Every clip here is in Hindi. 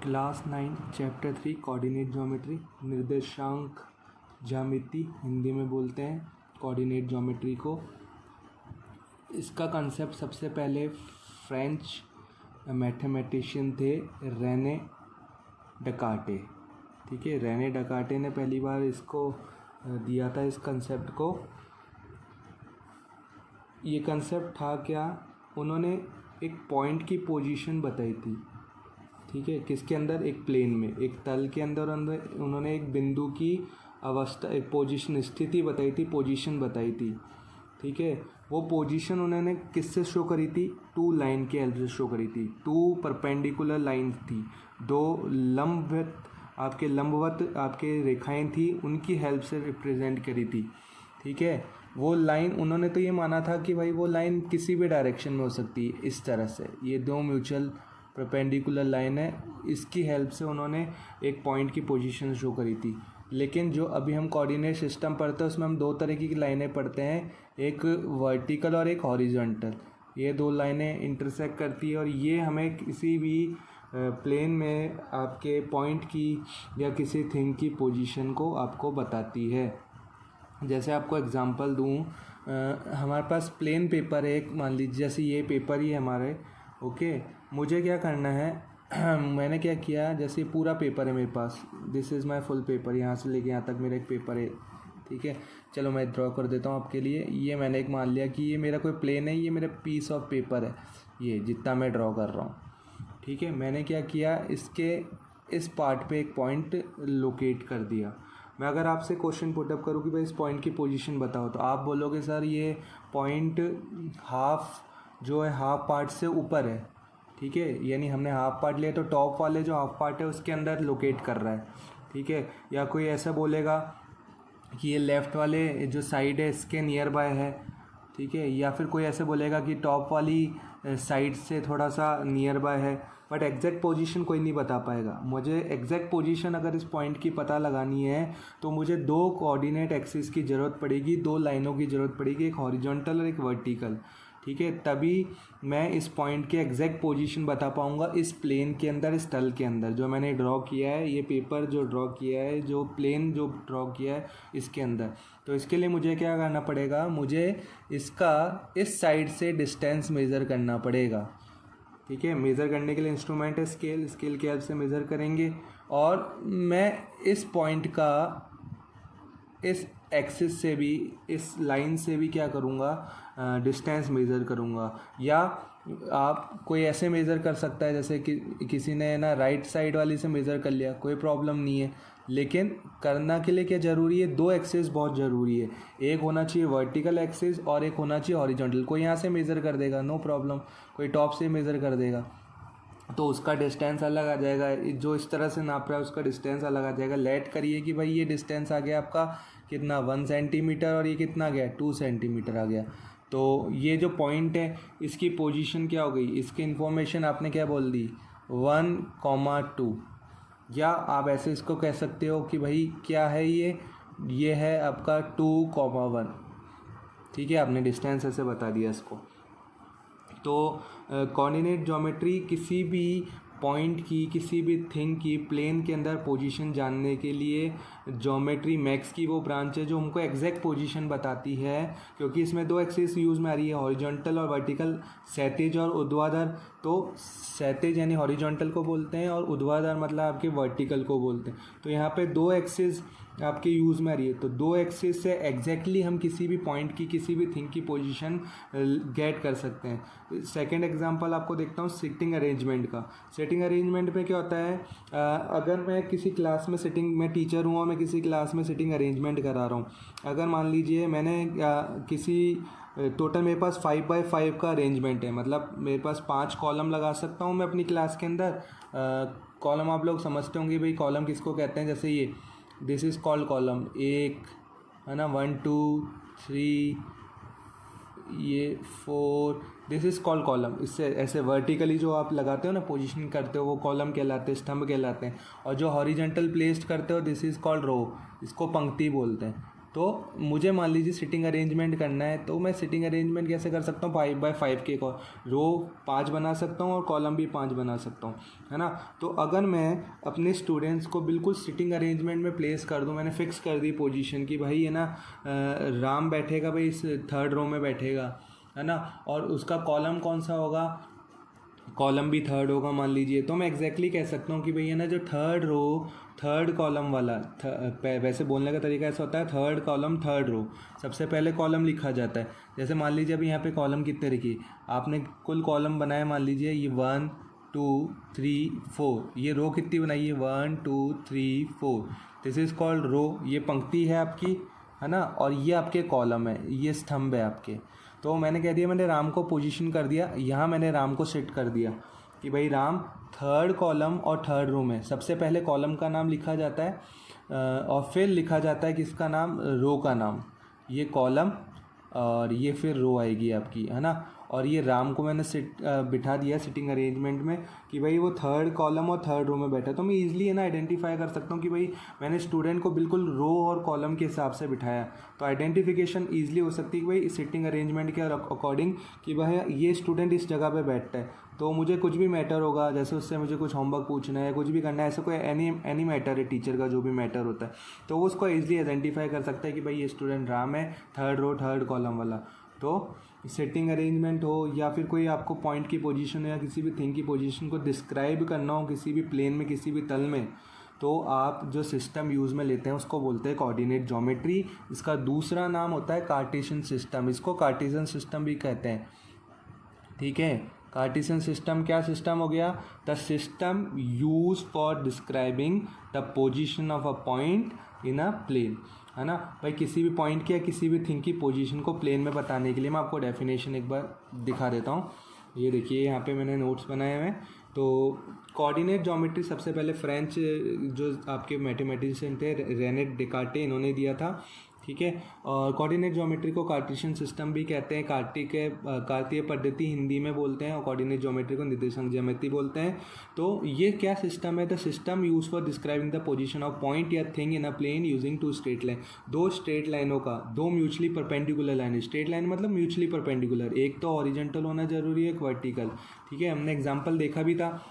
क्लास 9 चैप्टर 3 कोऑर्डिनेट ज्योमेट्री, निर्देशांक ज्यामिति हिंदी में बोलते हैं कोऑर्डिनेट ज्योमेट्री को। इसका कंसेप्ट सबसे पहले फ्रेंच मैथमेटिशियन थे रेने डेकार्टे। ठीक है, रेने डेकार्टे ने पहली बार इसको दिया था, इस कंसेप्ट को। ये कंसेप्ट था क्या, उन्होंने एक पॉइंट की पोजीशन बताई थी। ठीक है, किसके अंदर, एक प्लेन में, एक तल के अंदर उन्होंने एक बिंदु की अवस्था, एक पोजीशन, स्थिति बताई थी, पोजीशन बताई थी। ठीक है, वो पोजीशन उन्होंने किससे शो करी थी, टू लाइन के हेल्प से शो करी थी। टू परपेंडिकुलर लाइन थी, दो लंबवत आपके रेखाएं थी, उनकी हेल्प से रिप्रेजेंट करी थी। ठीक है, वो लाइन उन्होंने तो ये माना था कि भाई वो लाइन किसी भी डायरेक्शन में हो सकती है। इस तरह से ये दो म्यूचुअल परपेंडिकुलर लाइन है, इसकी हेल्प से उन्होंने एक पॉइंट की पोजीशन शो करी थी। लेकिन जो अभी हम कोऑर्डिनेट सिस्टम पढ़ते हैं उसमें हम दो तरह की लाइनें पढ़ते हैं, एक वर्टिकल और एक हॉरिजॉन्टल। ये दो लाइनें इंटरसेक्ट करती है और ये हमें किसी भी प्लेन में आपके पॉइंट की या किसी थिंग की पोजीशन को आपको बताती है। जैसे आपको एग्जांपल दूं, हमारे पास प्लेन पेपर है एक, मान लीजिए जैसे ये पेपर ही है हमारे। ओके, मुझे क्या करना है मैंने क्या किया, जैसे पूरा पेपर है मेरे पास, this is my full paper, यहाँ से लेके यहाँ तक मेरा एक पेपर है। ठीक है, चलो मैं ड्रॉ कर देता हूँ आपके लिए। ये मैंने एक मान लिया कि ये मेरा कोई प्लेन है, ये मेरा पीस ऑफ पेपर है, ये जितना मैं ड्रॉ कर रहा हूँ। ठीक है, मैंने क्या किया, इसके इस पार्ट पे एक पॉइंट लोकेट कर दिया। मैं अगर आपसे क्वेश्चन पुटअप करूँ कि भाई इस पॉइंट की पोजीशन बताओ, तो आप बोलोगे सर ये पॉइंट हाफ जो है हाफ पार्ट से ऊपर है। ठीक है, यानी हमने हाफ पार्ट लिया तो टॉप वाले जो हाफ पार्ट है उसके अंदर लोकेट कर रहा है। ठीक है, या कोई ऐसा बोलेगा कि ये लेफ़्ट वाले जो साइड है इसके नियर बाय है। ठीक है, या फिर कोई ऐसे बोलेगा कि टॉप वाली साइड से थोड़ा सा नियर बाय है। बट एग्जैक्ट पोजीशन कोई नहीं बता पाएगा। मुझे एग्जैक्ट पोजीशन अगर इस पॉइंट की पता लगानी है तो मुझे दो कोऑर्डिनेट एक्सिस की ज़रूरत पड़ेगी, दो लाइनों की ज़रूरत पड़ेगी, एक हॉरिजॉन्टल और एक वर्टिकल। ठीक है, तभी मैं इस पॉइंट के एग्जैक्ट पोजीशन बता पाऊँगा इस प्लेन के अंदर, इस तल के अंदर जो मैंने ड्रॉ किया है, ये पेपर जो ड्रॉ किया है, जो प्लेन जो ड्रॉ किया है इसके अंदर। तो इसके लिए मुझे क्या करना पड़ेगा, मुझे इसका इस साइड से डिस्टेंस मेज़र करना पड़ेगा। ठीक है, मेज़र करने के लिए इंस्ट्रूमेंट है स्केल, स्केल के हेल्प से मेज़र करेंगे। और मैं इस पॉइंट का इस एक्सिस से भी, इस लाइन से भी क्या करूँगा, डिस्टेंस मेज़र करूँगा। या आप कोई ऐसे मेज़र कर सकता है जैसे कि किसी ने ना राइट साइड वाली से मेज़र कर लिया, कोई प्रॉब्लम नहीं है। लेकिन करना के लिए क्या ज़रूरी है, दो एक्सिस बहुत ज़रूरी है। एक होना चाहिए वर्टिकल एक्सिस और एक होना चाहिए हॉरिजॉन्टल। कोई यहाँ से मेज़र कर देगा, नो प्रॉब्लम, कोई टॉप से मेज़र कर देगा तो उसका डिस्टेंस अलग आ जाएगा, जो इस तरह से नाप रहा है उसका डिस्टेंस अलग आ जाएगा। लेट करिए कि भाई ये डिस्टेंस आ गया आपका कितना, 1 सेंटीमीटर, और ये कितना गया, 2 सेंटीमीटर आ गया। तो ये जो पॉइंट है इसकी पोजीशन क्या हो गई, इसकी इन्फॉर्मेशन आपने क्या बोल दी, 1,2। या आप ऐसे इसको कह सकते हो कि भाई क्या है ये है आपका 2,1। ठीक है, आपने डिस्टेंस ऐसे बता दिया इसको। तो कोऑर्डिनेट ज्योमेट्री किसी भी पॉइंट की, किसी भी थिंग की प्लेन के अंदर पोजीशन जानने के लिए ज्योमेट्री मैक्स की वो ब्रांच है जो हमको एग्जैक्ट पोजीशन बताती है। क्योंकि इसमें दो एक्सिस यूज़ में आ रही है, हॉरिजॉन्टल और वर्टिकल, क्षैतिज और ऊर्ध्वाधर। तो क्षैतिज यानी हॉरिजॉन्टल को बोलते हैं और ऊर्ध्वाधर मतलब आपके वर्टिकल को बोलते हैं। तो यहाँ पे दो एक्सिस आपके यूज़ में आ रही है, तो दो एक्सिस से एग्जैक्टली हम किसी भी पॉइंट की, किसी भी थिंग की पोजीशन गेट कर सकते हैं। सेकंड एग्जांपल आपको देखता हूँ सिटिंग अरेंजमेंट का। सिटिंग अरेंजमेंट में क्या होता है, अगर मैं किसी क्लास में मैं टीचर हूँ और मैं किसी क्लास में सिटिंग अरेंजमेंट करा रहा हूँ। अगर मान लीजिए मैंने किसी टोटल मेरे पास 5x5 का अरेंजमेंट है, मतलब मेरे पास 5 कॉलम लगा सकता हूँ मैं अपनी क्लास के अंदर। कॉलम आप लोग समझते होंगे भाई कॉलम किसको कहते हैं, जैसे ये दिस इज़ कॉल्ड कॉलम, एक है ना, 1 2 3, ये 4, दिस इज़ कॉल्ड कॉलम। इससे ऐसे वर्टिकली जो आप लगाते हो ना, पोजीशन करते हो, वो कॉलम कहलाते हैं, स्तंभ कहलाते हैं। और जो हॉरिजॉन्टल प्लेस्ड करते हो, दिस इज़ कॉल्ड रो, इसको पंक्ति बोलते हैं। तो मुझे मान लीजिए सिटिंग अरेंजमेंट करना है, तो मैं सिटिंग अरेंजमेंट कैसे कर सकता हूँ, 5x5 के रो 5 बना सकता हूँ और कॉलम भी 5 बना सकता हूँ, है ना। तो अगर मैं अपने स्टूडेंट्स को बिल्कुल सिटिंग अरेंजमेंट में प्लेस कर दूँ, मैंने फिक्स कर दी पोजीशन की भाई है ना, राम बैठेगा भाई इस 3rd रो में बैठेगा, है ना, और उसका कॉलम कौन सा होगा, कॉलम भी 3rd होगा मान लीजिए, तो मैं एग्जैक्टली कह सकता हूँ कि भाई है ना जो 3rd रो 3rd कॉलम वाला वैसे बोलने का तरीका ऐसा होता है, 3rd कॉलम 3rd रो, सबसे पहले कॉलम लिखा जाता है। जैसे मान लीजिए अभी यहाँ पे कॉलम कितने लिखी, आपने कुल कॉलम बनाया मान लीजिए ये 1 2 3 4, ये रो कितनी बनाई है 1 2 3 4, दिस इज़ कॉल्ड रो, ये पंक्ति है आपकी, है ना, और ये आपके कॉलम है, ये स्तंभ है आपके। तो मैंने कह दिया, मैंने राम को पोजीशन कर दिया, यहाँ मैंने राम को सेट कर दिया कि भाई राम 3rd कॉलम और 3rd रो में, सबसे पहले कॉलम का नाम लिखा जाता है और फिर लिखा जाता है किसका नाम, रो का नाम, ये कॉलम और ये फिर रो आएगी आपकी, है ना। और ये राम को मैंने बिठा दिया सिटिंग अरेंजमेंट में कि भाई वो 3rd कॉलम और 3rd रो में बैठा, तो मैं ईजिली है ना आइडेंटिफाई कर सकता हूँ कि भाई मैंने स्टूडेंट को बिल्कुल रो और कॉलम के हिसाब से बिठाया, तो आइडेंटिफिकेशन ईजिली हो सकती है कि भाई सिटिंग अरेंजमेंट के अकॉर्डिंग कि भाई ये स्टूडेंट इस जगह पे बैठता है, तो मुझे कुछ भी मैटर होगा, जैसे उससे मुझे कुछ होमवर्क पूछना है, कुछ भी करना है, ऐसा कोई एनी मैटर है टीचर का जो भी मैटर होता है, तो वो उसको ईजिली आइडेंटिफाई कर सकता है कि भाई ये स्टूडेंट राम है 3rd रो 3rd कॉलम वाला। तो सेटिंग अरेंजमेंट हो या फिर कोई आपको पॉइंट की पोजीशन हो या किसी भी थिंग की पोजीशन को डिस्क्राइब करना हो किसी भी प्लेन में, किसी भी तल में, तो आप जो सिस्टम यूज़ में लेते हैं उसको बोलते हैं कोऑर्डिनेट ज्योमेट्री। इसका दूसरा नाम होता है कार्टेशियन सिस्टम, इसको कार्टेशियन सिस्टम भी कहते हैं, ठीक है। कार्टेशियन सिस्टम क्या सिस्टम हो गया, the system use for describing the position of a point in a plane, है ना भाई, किसी भी पॉइंट की या किसी भी थिंग की पोजीशन को प्लेन में बताने के लिए मैं आपको डेफिनेशन एक बार दिखा देता हूँ। ये देखिए यहाँ पे मैंने नोट्स बनाए हुए हैं। तो कोऑर्डिनेट ज्योमेट्री सबसे पहले फ्रेंच जो आपके मैथमेटिशियन थे रेने डेकार्टे, इन्होंने दिया था, ठीक है। और कोऑर्डिनेट ज्योमेट्री को कार्टेशियन सिस्टम भी कहते हैं, कार्तीय पद्धति हिंदी में बोलते हैं, और कोऑर्डिनेट ज्योमेट्री को निर्देशांक ज्यामिति बोलते हैं। तो ये क्या सिस्टम है, the system use for describing the position of point या thing in a plane using 2 straight line, 2 straight लाइनों का, 2 mutually perpendicular line, straight line मतलब म्यूचुअली परपेंडिकुलर, एक तो हॉरिजॉन्टल होना जरूरी है, एक वर्टिकल, ठीक है। हमने एग्जाम्पल देखा भी था,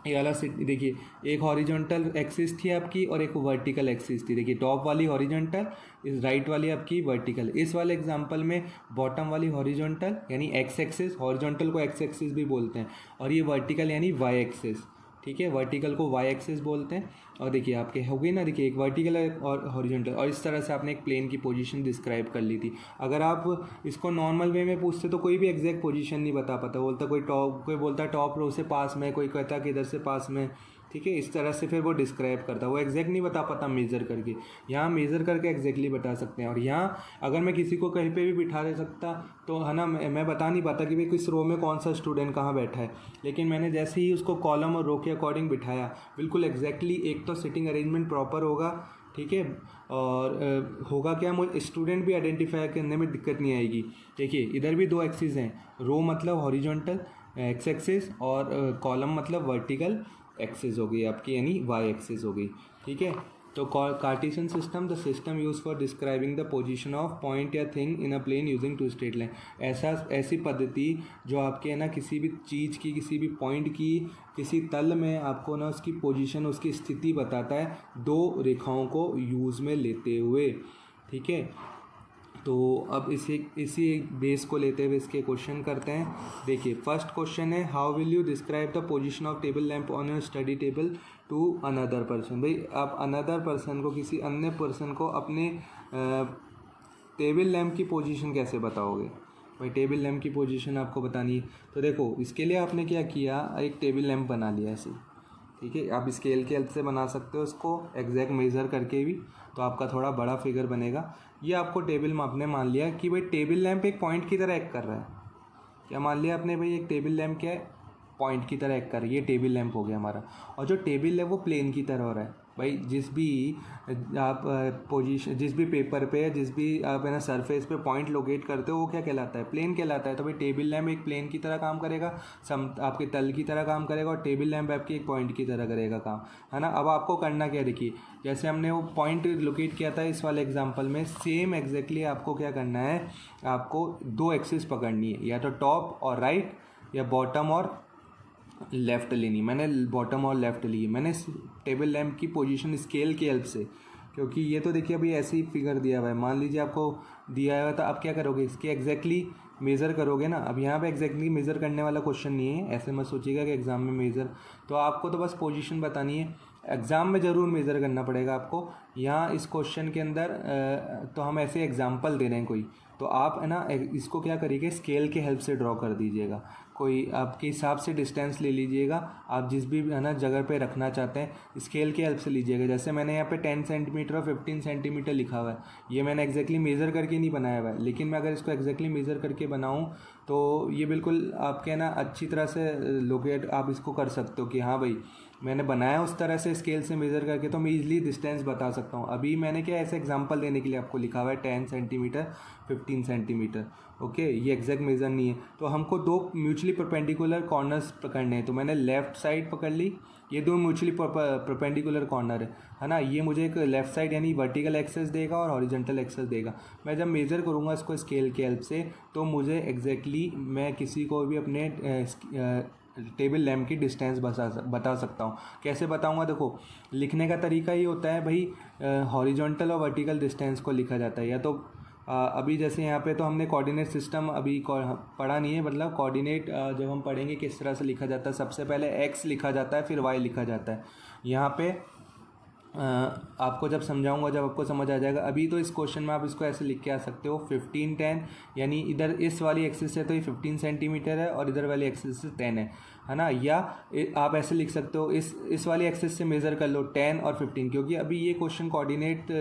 ये वाला देखिए, एक हॉरिजॉन्टल एक्सिस थी आपकी और एक वर्टिकल एक्सिस थी, देखिए टॉप वाली हॉरिजॉन्टल, इस राइट वाली आपकी वर्टिकल। इस वाले एग्जांपल में बॉटम वाली हॉरिजॉन्टल यानी एक्स एक्सिस, हॉरिजॉन्टल को एक्स एक्सिस भी बोलते हैं, और ये वर्टिकल यानी वाई एक्सिस, ठीक है, वर्टिकल को वाई एक्सिस बोलते हैं। और देखिए आपके हो गई ना, देखिए एक वर्टिकल और हॉरिजॉन्टल, और इस तरह से आपने एक प्लेन की पोजीशन डिस्क्राइब कर ली थी। अगर आप इसको नॉर्मल वे में पूछते तो कोई भी एग्जैक्ट पोजीशन नहीं बता पाता, बोलता कोई बोलता टॉप रो से पास में, कोई कहता कि इधर से पास में, ठीक है, इस तरह से फिर वो डिस्क्राइब करता, वो एग्जैक्ट नहीं बता पाता मेज़र करके। यहाँ मेज़र करके एग्जैक्टली बता सकते हैं। और यहाँ अगर मैं किसी को कहीं पे भी बिठा दे सकता तो है ना, मैं बता नहीं पाता कि भाई किस रो में कौन सा स्टूडेंट कहाँ बैठा है, लेकिन मैंने जैसे ही उसको कॉलम और रो के अकॉर्डिंग बिठाया, बिल्कुल एग्जैक्टली, एक तो सिटिंग अरेंजमेंट प्रॉपर होगा, ठीक है, और होगा क्या, मुझे स्टूडेंट भी आइडेंटिफाई करने में दिक्कत नहीं आएगी। देखिए इधर भी 2 एक्सिस हैं, रो मतलब हॉरिजॉन्टल एक्स एक्सिस और कॉलम मतलब वर्टिकल एक्सिस हो गई आपकी, यानी वाई एक्सिस हो गई, ठीक है। तो Cartesian system, the system use for describing the position of point या thing in a plane using 2 straight line, ऐसी पद्धति जो आपके है ना किसी भी चीज़ की, किसी भी पॉइंट की, किसी तल में आपको ना उसकी पोजीशन, उसकी स्थिति बताता है 2 रेखाओं को यूज़ में लेते हुए, ठीक है। तो अब इसी बेस को लेते हुए इसके क्वेश्चन करते हैं। देखिए फर्स्ट क्वेश्चन है, how will you describe the position of table lamp on your study table to another person. भाई आप अनदर पर्सन को, किसी अन्य पर्सन को अपने टेबल लैंप की पोजीशन कैसे बताओगे। भाई टेबल लैंप की पोजीशन आपको बतानी है, तो देखो इसके लिए आपने क्या किया, एक टेबल लैंप बना लिया ऐसे, ठीक है। आप स्केल के हेल्प से बना सकते हो उसको एग्जैक्ट मेज़र करके भी, तो आपका थोड़ा बड़ा फिगर बनेगा। ये आपको टेबल में आपने मान लिया कि भाई टेबल लैंप एक पॉइंट की तरह एक्ट कर रहा है। क्या मान लिया आपने, भाई एक टेबल लैंप क्या है, पॉइंट की तरह एक्ट कर रही है, ये टेबल लैंप हो गया हमारा। और जो टेबल है वो प्लेन की तरह हो रहा है भाई। जिस भी आप पोजीशन, जिस भी पेपर पे, जिस भी आप है ना सरफेस पे पॉइंट लोकेट करते हो वो क्या कहलाता है, प्लेन कहलाता है। तो भाई टेबल लैंप एक प्लेन की तरह काम करेगा, आपके तल की तरह काम करेगा, और टेबल लैंप आपकी एक पॉइंट की तरह करेगा काम, है ना। अब आपको करना क्या, देखिए जैसे हमने वो पॉइंट लोकेट किया था इस वाले एग्जाम्पल में, सेम एग्जैक्टली आपको क्या करना है, आपको 2 एक्सिस पकड़नी है, या तो टॉप और राइट या बॉटम और लेफ़्ट लेनी। मैंने बॉटम और लेफ़्ट ली। मैंने टेबल लैंप की पोजीशन स्केल की हेल्प से, क्योंकि ये तो देखिए अभी ऐसे ही फिगर दिया हुआ है, मान लीजिए आपको दिया हुआ था, आप क्या करोगे, इसके एग्जैक्टली मेज़र करोगे ना। अब यहाँ पे एग्जैक्टली मेज़र करने वाला क्वेश्चन नहीं है, ऐसे मत सोचिएगा कि एग्ज़ाम में मेज़र, तो आपको तो बस पोजीशन बतानी है। एग्ज़ाम में ज़रूर मेज़र करना पड़ेगा आपको। यहाँ इस क्वेश्चन के अंदर तो हम ऐसे एग्जाम्पल दे रहे हैं कोई, तो आप है ना इसको क्या करिएगा, स्केल के हेल्प से ड्रॉ कर दीजिएगा। कोई आपके हिसाब से डिस्टेंस ले लीजिएगा, आप जिस भी है ना जगह पे रखना चाहते हैं स्केल के हेल्प से लीजिएगा। जैसे मैंने यहाँ पे 10 सेंटीमीटर और 15 सेंटीमीटर लिखा हुआ है, ये मैंने एग्जैक्टली मेज़र करके नहीं बनाया हुआ है, लेकिन मैं अगर इसको एग्जैक्टली मेज़र करके बनाऊँ तो ये बिल्कुल आपके ना अच्छी तरह से लोकेट आप इसको कर सकते हो कि हाँ भाई मैंने बनाया उस तरह से स्केल से मेज़र करके, तो मैं ईजिली डिस्टेंस बता सकता हूँ। अभी मैंने क्या ऐसे एग्जांपल देने के लिए आपको लिखा हुआ है 10 सेंटीमीटर 15 सेंटीमीटर, ओके, ये एग्जैक्ट मेज़र नहीं है। तो हमको 2 म्यूचुअली परपेंडिकुलर कॉर्नर्स पकड़ने हैं, तो मैंने लेफ़्ट साइड पकड़ ली, ये 2 म्यूचुअली परपेंडिकुलर कॉर्नर है ना। ये मुझे एक लेफ़्ट साइड यानी वर्टिकल एक्सेस देगा और हॉरिजॉन्टल एक्सेस देगा। मैं जब मेज़र करूँगा इसको स्केल के हेल्प से, तो मुझे एग्जैक्टली मैं किसी को भी अपने टेबल लैंप की डिस्टेंस बता सकता हूँ। कैसे बताऊँगा, देखो लिखने का तरीका ये होता है भाई, हॉरिजॉन्टल और वर्टिकल डिस्टेंस को लिखा जाता है, या तो अभी जैसे यहाँ पे तो हमने कोऑर्डिनेट सिस्टम अभी पढ़ा नहीं है, मतलब कोऑर्डिनेट जब हम पढ़ेंगे किस तरह से लिखा जाता है, सबसे पहले एक्स लिखा जाता है फिर वाई लिखा जाता है। यहाँ पे आपको जब समझाऊंगा, जब आपको समझ आ जाएगा। अभी तो इस क्वेश्चन में आप इसको ऐसे लिख के आ सकते हो 15 10, यानी इधर इस वाली एक्सिस से तो ये 15 सेंटीमीटर है और इधर वाली एक्सिस से 10 है ना। या आप ऐसे लिख सकते हो इस वाली एक्सिस से मेज़र कर लो 10 और 15, क्योंकि अभी ये क्वेश्चन कोऑर्डिनेट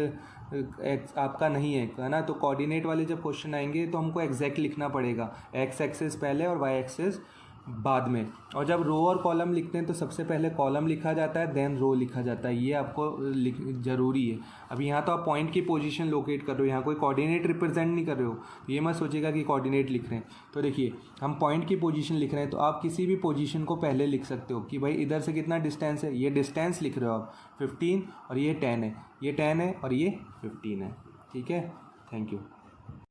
आपका नहीं है ना। तो कोऑर्डिनेट वाले जब क्वेश्चन आएंगे तो हमको एग्जैक्ट लिखना पड़ेगा, एक्स एक्सिस पहले और वाई एक्सिस बाद में। और जब रो और कॉलम लिखते हैं तो सबसे पहले कॉलम लिखा जाता है देन रो लिखा जाता है, ये आपको ज़रूरी है। अब यहाँ तो आप पॉइंट की पोजीशन लोकेट कर रहे हो, यहाँ कोई कोऑर्डिनेट रिप्रेजेंट नहीं कर रहे हो, तो ये मत सोचिएगा कि कोऑर्डिनेट लिख रहे हैं। तो देखिए हम पॉइंट की पोजीशन लिख रहे हैं, तो आप किसी भी पोजीशन को पहले लिख सकते हो कि भाई इधर से कितना डिस्टेंस है, ये डिस्टेंस लिख रहे हो आप 15 और ये 10 है, ये 10 है और ये 15 है, ठीक है। Thank you.